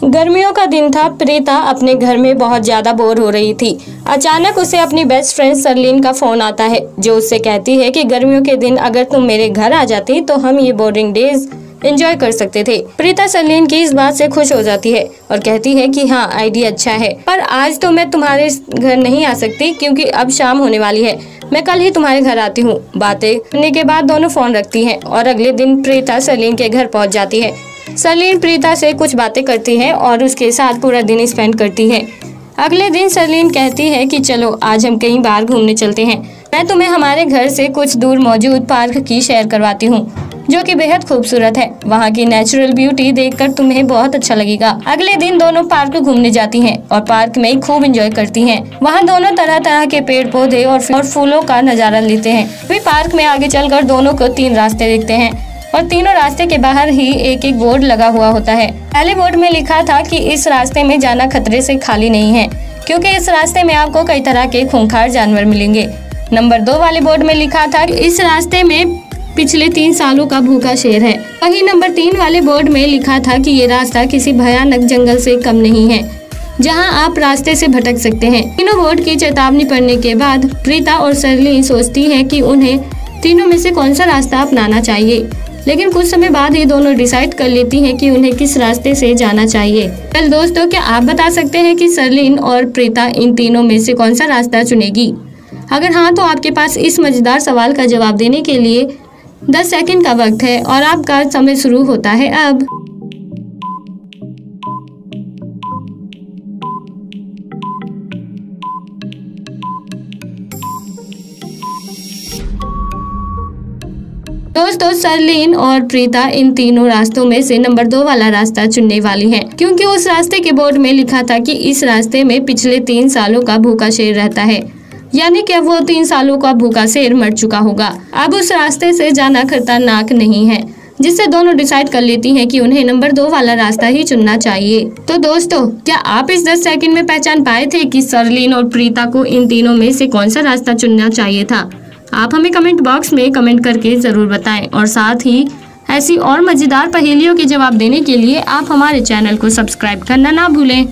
गर्मियों का दिन था। प्रीता अपने घर में बहुत ज्यादा बोर हो रही थी। अचानक उसे अपनी बेस्ट फ्रेंड सरलीन का फोन आता है, जो उससे कहती है कि गर्मियों के दिन अगर तुम मेरे घर आ जाती तो हम ये बोरिंग डेज एंजॉय कर सकते थे। प्रीता सरलीन की इस बात से खुश हो जाती है और कहती है कि हाँ, आइडिया अच्छा है, पर आज तो मैं तुम्हारे घर नहीं आ सकती क्योंकि अब शाम होने वाली है। मैं कल ही तुम्हारे घर आती हूँ। बातें करने के बाद दोनों फोन रखती हैं और अगले दिन प्रीता सरलीन के घर पहुँच जाती है। सरलीन प्रीता से कुछ बातें करती है और उसके साथ पूरा दिन स्पेंड करती है। अगले दिन सरलीन कहती है कि चलो आज हम कहीं बाहर घूमने चलते हैं। मैं तुम्हें हमारे घर से कुछ दूर मौजूद पार्क की सैर करवाती हूँ, जो कि बेहद खूबसूरत है। वहाँ की नेचुरल ब्यूटी देखकर तुम्हें बहुत अच्छा लगेगा। अगले दिन दोनों पार्क घूमने जाती हैं और पार्क में खूब एंजॉय करती हैं। वहाँ दोनों तरह तरह के पेड़ पौधे और फूलों का नजारा लेते हैं। फिर पार्क में आगे चलकर दोनों को 3 रास्ते दिखते हैं और तीनों रास्ते के बाहर ही एक एक बोर्ड लगा हुआ होता है। पहले बोर्ड में लिखा था कि इस रास्ते में जाना खतरे से खाली नहीं है, क्योंकि इस रास्ते में आपको कई तरह के खूंखार जानवर मिलेंगे। नंबर 2 वाले बोर्ड में लिखा था कि इस रास्ते में पिछले 3 सालों का भूखा शेर है। वहीं नंबर 3 वाले बोर्ड में लिखा था कि ये रास्ता किसी भयानक जंगल से कम नहीं है, जहां आप रास्ते से भटक सकते हैं। तीनों बोर्ड की चेतावनी पढ़ने के बाद प्रीता और सरलीन सोचती है कि उन्हें तीनों में से कौन सा रास्ता अपनाना चाहिए, लेकिन कुछ समय बाद ये दोनों डिसाइड कर लेती हैं कि उन्हें किस रास्ते से जाना चाहिए। कल दोस्तों, क्या आप बता सकते हैं कि सरलीन और प्रीता इन तीनों में से कौन सा रास्ता चुनेगी? अगर हाँ, तो आपके पास इस मजेदार सवाल का जवाब देने के लिए 10 सेकंड का वक्त है और आपका समय शुरू होता है अब। दोस्तों, सरलीन और प्रीता इन तीनों रास्तों में से नंबर 2 वाला रास्ता चुनने वाली हैं, क्योंकि उस रास्ते के बोर्ड में लिखा था कि इस रास्ते में पिछले 3 सालों का भूखा शेर रहता है, यानी कि वो 3 सालों का भूखा शेर मर चुका होगा। अब उस रास्ते से जाना खतरनाक नहीं है, जिससे दोनों डिसाइड कर लेती हैं कि उन्हें नंबर 2 वाला रास्ता ही चुनना चाहिए। तो दोस्तों, क्या आप इस 10 सेकंड में पहचान पाए थे कि सरलीन और प्रीता को इन तीनों में से कौन सा रास्ता चुनना चाहिए था? आप हमें कमेंट बॉक्स में कमेंट करके जरूर बताएं और साथ ही ऐसी और मजेदार पहेलियों के जवाब देने के लिए आप हमारे चैनल को सब्सक्राइब करना ना भूलें।